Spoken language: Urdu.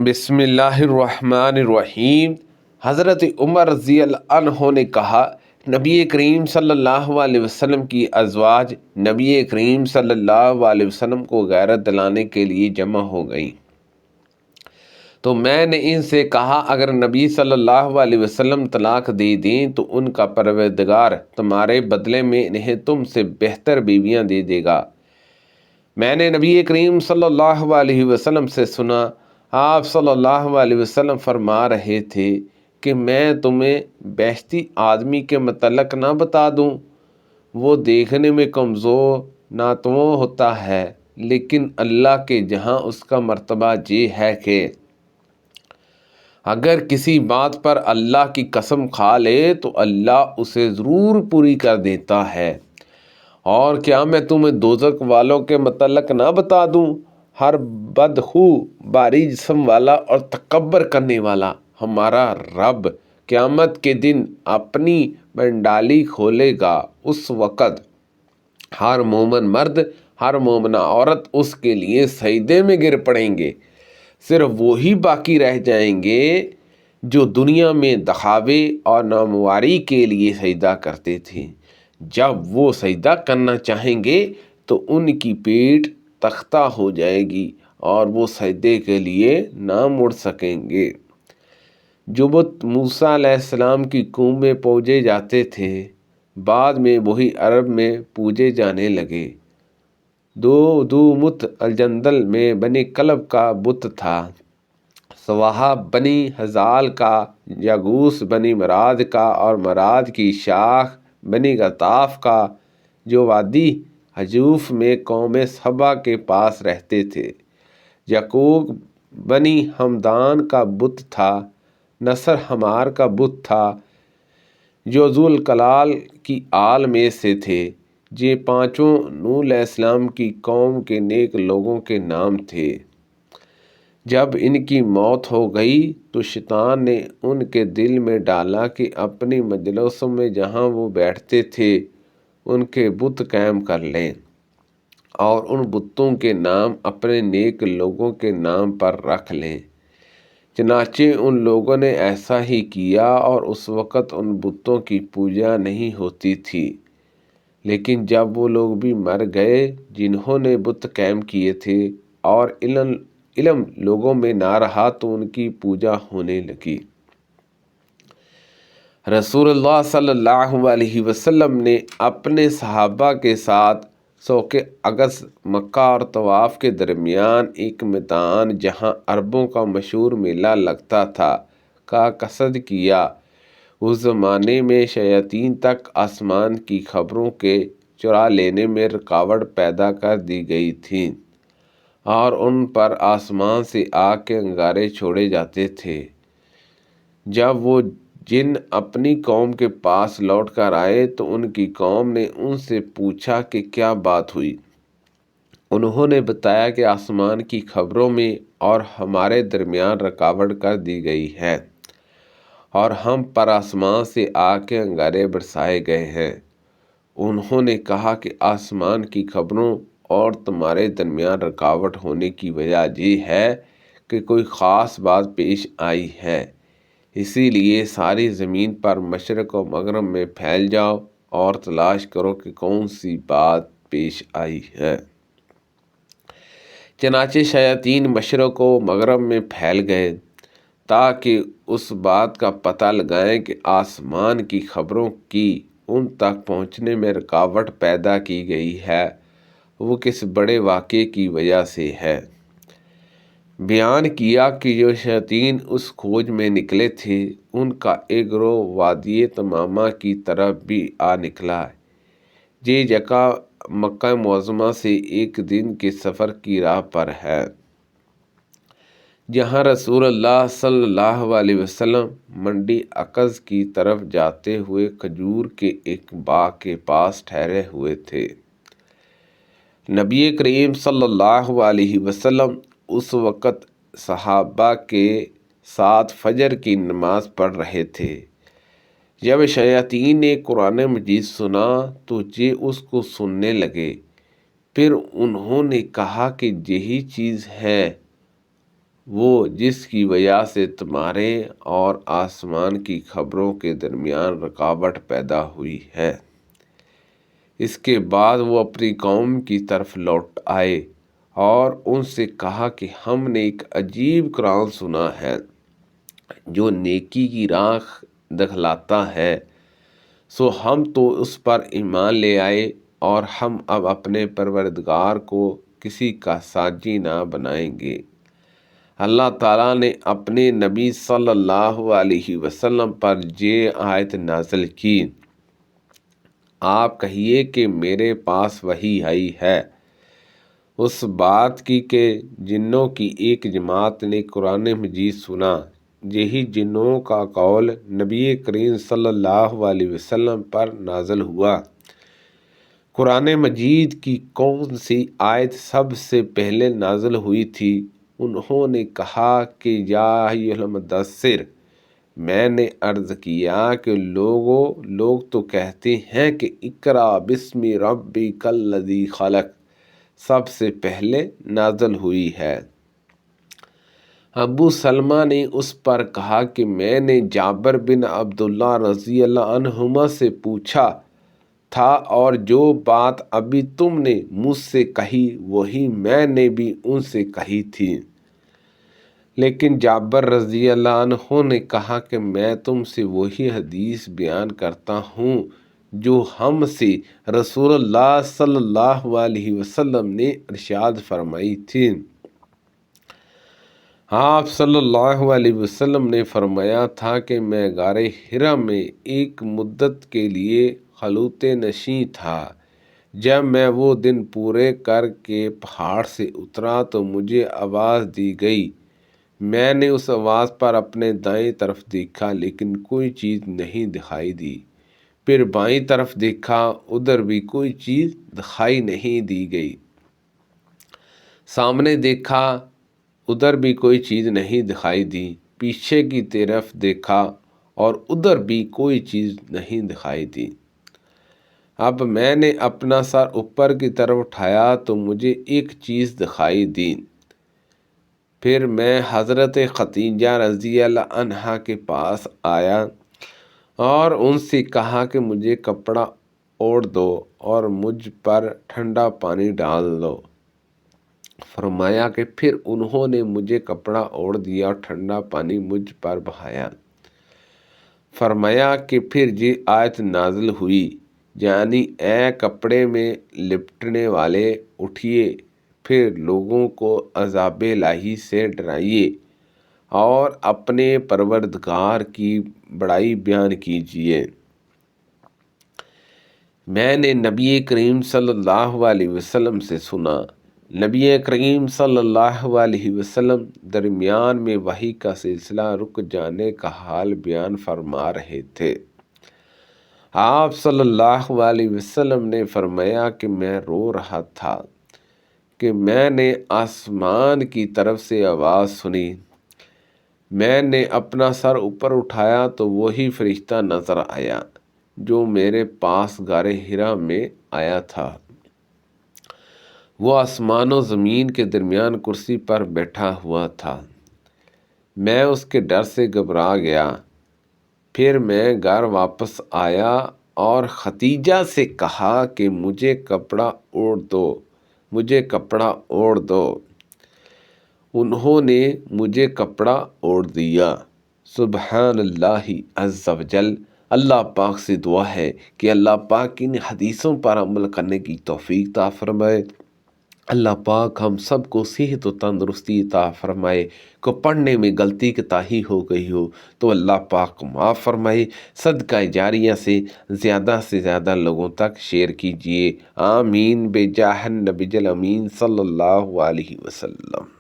بسم اللہ الرحمن الرحیم۔ حضرت عمر رضی اللہ عنہ نے کہا، نبی کریم صلی اللہ علیہ وسلم کی ازواج نبی کریم صلی اللہ علیہ وسلم کو غیرت دلانے کے لیے جمع ہو گئیں، تو میں نے ان سے کہا اگر نبی صلی اللہ علیہ وسلم طلاق دے دیں تو ان کا پروردگار تمہارے بدلے میں انہیں تم سے بہتر بیویاں دے دے گا۔ میں نے نبی کریم صلی اللہ علیہ وسلم سے سنا، آپ صلی اللہ علیہ وسلم فرما رہے تھے کہ میں تمہیں بیشتی آدمی کے متعلق نہ بتا دوں، وہ دیکھنے میں کمزور ناتواں ہوتا ہے، لیکن اللہ کے جہاں اس کا مرتبہ یہ ہے کہ اگر کسی بات پر اللہ کی قسم کھا لے تو اللہ اسے ضرور پوری کر دیتا ہے۔ اور کیا میں تمہیں دوزخ والوں کے متعلق نہ بتا دوں؟ ہر بدخو، باری جسم والا اور تکبر کرنے والا ہمارا رب قیامت کے دن اپنی پنڈالی کھولے گا۔ اس وقت ہر مومن مرد، ہر مومنہ عورت اس کے لیے سجدے میں گر پڑیں گے، صرف وہی باقی رہ جائیں گے جو دنیا میں دکھاوے اور نامواری کے لیے سجدہ کرتے تھے۔ جب وہ سجدہ کرنا چاہیں گے تو ان کی پیٹھ تختہ ہو جائے گی اور وہ سجدے کے لیے نہ مڑ سکیں گے۔ جو بت موسیٰ علیہ السلام کی قوم میں پوجے جاتے تھے، بعد میں وہی عرب میں پوجے جانے لگے۔ دومت الجندل میں بنی کلب کا بت تھا، سواہا بنی حزال کا، یغوث بنی مراد کا اور مراد کی شاخ بنی غطاف کا، جو وادی حجوف میں قوم سبا کے پاس رہتے تھے۔ یعقوب بنی ہمدان کا بت تھا، نصر حمار کا بت تھا، جو ذوالکلال کی آل میں سے تھے۔ یہ پانچوں نوح علیہ السلام کی قوم کے نیک لوگوں کے نام تھے۔ جب ان کی موت ہو گئی تو شیطان نے ان کے دل میں ڈالا کہ اپنی مجلسوں میں جہاں وہ بیٹھتے تھے ان کے بت قائم کر لیں اور ان بتوں کے نام اپنے نیک لوگوں کے نام پر رکھ لیں۔ چنانچہ ان لوگوں نے ایسا ہی کیا اور اس وقت ان بتوں کی پوجا نہیں ہوتی تھی۔ لیکن جب وہ لوگ بھی مر گئے جنہوں نے بت قائم کیے تھے اور علم لوگوں میں نہ رہا تو ان کی پوجا ہونے لگی۔ رسول اللہ صلی اللہ علیہ وسلم نے اپنے صحابہ کے ساتھ سوق اگست مکہ اور طواف کے درمیان ایک میدان جہاں عربوں کا مشہور میلہ لگتا تھا کا قصد کیا۔ اس زمانے میں شیاطین تک آسمان کی خبروں کے چرا لینے میں رکاوٹ پیدا کر دی گئی تھی اور ان پر آسمان سے آگ کے انگارے چھوڑے جاتے تھے۔ جب وہ جن اپنی قوم کے پاس لوٹ کر آئے تو ان کی قوم نے ان سے پوچھا کہ کیا بات ہوئی۔ انہوں نے بتایا کہ آسمان کی خبروں میں اور ہمارے درمیان رکاوٹ کر دی گئی ہے اور ہم پر آسمان سے آگ کے انگارے برسائے گئے ہیں۔ انہوں نے کہا کہ آسمان کی خبروں اور تمہارے درمیان رکاوٹ ہونے کی وجہ یہ ہے کہ کوئی خاص بات پیش آئی ہے، اسی لیے ساری زمین پر مشرق و مغرب میں پھیل جاؤ اور تلاش کرو کہ کون سی بات پیش آئی ہے۔ چنانچہ شیاطین مشرق و مغرب میں پھیل گئے تاکہ اس بات کا پتہ لگائیں کہ آسمان کی خبروں کی ان تک پہنچنے میں رکاوٹ پیدا کی گئی ہے وہ کس بڑے واقعے کی وجہ سے ہے۔ بیان کیا کہ جو شیاطین اس کھوج میں نکلے تھے ان کا ایک گروہ وادی تمامہ کی طرف بھی آ نکلا۔ یہ جگہ مکہ معظمہ سے ایک دن کے سفر کی راہ پر ہے، جہاں رسول اللہ صلی اللہ علیہ وسلم منڈی عقز کی طرف جاتے ہوئے کھجور کے ایک باغ کے پاس ٹھہرے ہوئے تھے۔ نبی کریم صلی اللہ علیہ وسلم اس وقت صحابہ کے ساتھ فجر کی نماز پڑھ رہے تھے۔ جب شیاطین نے قرآن مجید سنا تو یہ اس کو سننے لگے۔ پھر انہوں نے کہا کہ یہی چیز ہے وہ جس کی وجہ سے تمہارے اور آسمان کی خبروں کے درمیان رکاوٹ پیدا ہوئی ہے۔ اس کے بعد وہ اپنی قوم کی طرف لوٹ آئے اور ان سے کہا کہ ہم نے ایک عجیب قرآن سنا ہے جو نیکی کی راہ دکھلاتا ہے، سو ہم تو اس پر ایمان لے آئے اور ہم اب اپنے پروردگار کو کسی کا ساجی نہ بنائیں گے۔ اللہ تعالیٰ نے اپنے نبی صلی اللہ علیہ وسلم پر یہ آیت نازل کی، آپ کہیے کہ میرے پاس وحی آئی ہے اس بات کی کہ جنوں کی ایک جماعت نے قرآن مجید سنا۔ یہی جنوں کا قول نبی کریم صلی اللہ علیہ وسلم پر نازل ہوا۔ قرآن مجید کی کون سی آیت سب سے پہلے نازل ہوئی تھی؟ انہوں نے کہا کہ یا ایھا المدثر۔ میں نے عرض کیا کہ لوگ تو کہتے ہیں کہ اقرأ بسم ربک الذی خلق سب سے پہلے نازل ہوئی ہے۔ ابو سلمہ نے اس پر کہا کہ میں نے جابر بن عبداللہ رضی اللہ عنہما سے پوچھا تھا اور جو بات ابھی تم نے مجھ سے کہی وہی میں نے بھی ان سے کہی تھی، لیکن جابر رضی اللہ عنہ نے کہا کہ میں تم سے وہی حدیث بیان کرتا ہوں جو ہم سے رسول اللہ صلی اللہ علیہ وسلم نے ارشاد فرمائی تھی۔ آپ صلی اللہ علیہ وسلم نے فرمایا تھا کہ میں غار حرا میں ایک مدت کے لیے خلوت نشیں تھا۔ جب میں وہ دن پورے کر کے پہاڑ سے اترا تو مجھے آواز دی گئی۔ میں نے اس آواز پر اپنے دائیں طرف دیکھا لیکن کوئی چیز نہیں دکھائی دی، پھر بائیں طرف دیکھا، ادھر بھی کوئی چیز دکھائی نہیں دی گئی، سامنے دیکھا، ادھر بھی کوئی چیز نہیں دکھائی دی، پیچھے کی طرف دیکھا اور ادھر بھی کوئی چیز نہیں دکھائی دی۔ اب میں نے اپنا سر اوپر کی طرف اٹھایا تو مجھے ایک چیز دکھائی دی۔ پھر میں حضرت خدیجہ رضی اللہ عنہا کے پاس آیا اور ان سے کہا کہ مجھے کپڑا اوڑھ دو اور مجھ پر ٹھنڈا پانی ڈال دو۔ فرمایا کہ پھر انہوں نے مجھے کپڑا اوڑھ دیا اور ٹھنڈا پانی مجھ پر بہایا۔ فرمایا کہ پھر یہ آیت نازل ہوئی، یعنی اے کپڑے میں لپٹنے والے، اٹھیے، پھر لوگوں کو عذاب الہی سے ڈرائیے اور اپنے پروردگار کی بڑائی بیان کیجیے۔ میں نے نبی کریم صلی اللہ علیہ وسلم سے سنا، نبی کریم صلی اللہ علیہ وسلم درمیان میں وحی کا سلسلہ رک جانے کا حال بیان فرما رہے تھے۔ آپ صلی اللہ علیہ وسلم نے فرمایا کہ میں رو رہا تھا کہ میں نے آسمان کی طرف سے آواز سنی۔ میں نے اپنا سر اوپر اٹھایا تو وہی فرشتہ نظر آیا جو میرے پاس غار حرا میں آیا تھا۔ وہ آسمان و زمین کے درمیان کرسی پر بیٹھا ہوا تھا۔ میں اس کے ڈر سے گھبرا گیا۔ پھر میں گھر واپس آیا اور خدیجہ سے کہا کہ مجھے کپڑا اوڑھ دو، مجھے کپڑا اوڑھ دو۔ انہوں نے مجھے کپڑا اوڑھ دیا۔ سبحان اللہ عز و جل۔ اللہ پاک سے دعا ہے کہ اللہ پاک ان حدیثوں پر عمل کرنے کی توفیق عطا فرمائے۔ اللہ پاک ہم سب کو صحت و تندرستی عطا فرمائے۔ کو پڑھنے میں غلطی کوتاہی ہو گئی ہو تو اللہ پاک معاف فرمائے۔ صدقہ جاریہ سے زیادہ لوگوں تک شیئر کیجیے۔ آمین بجاہ النبی الامین صلی اللہ علیہ وسلم۔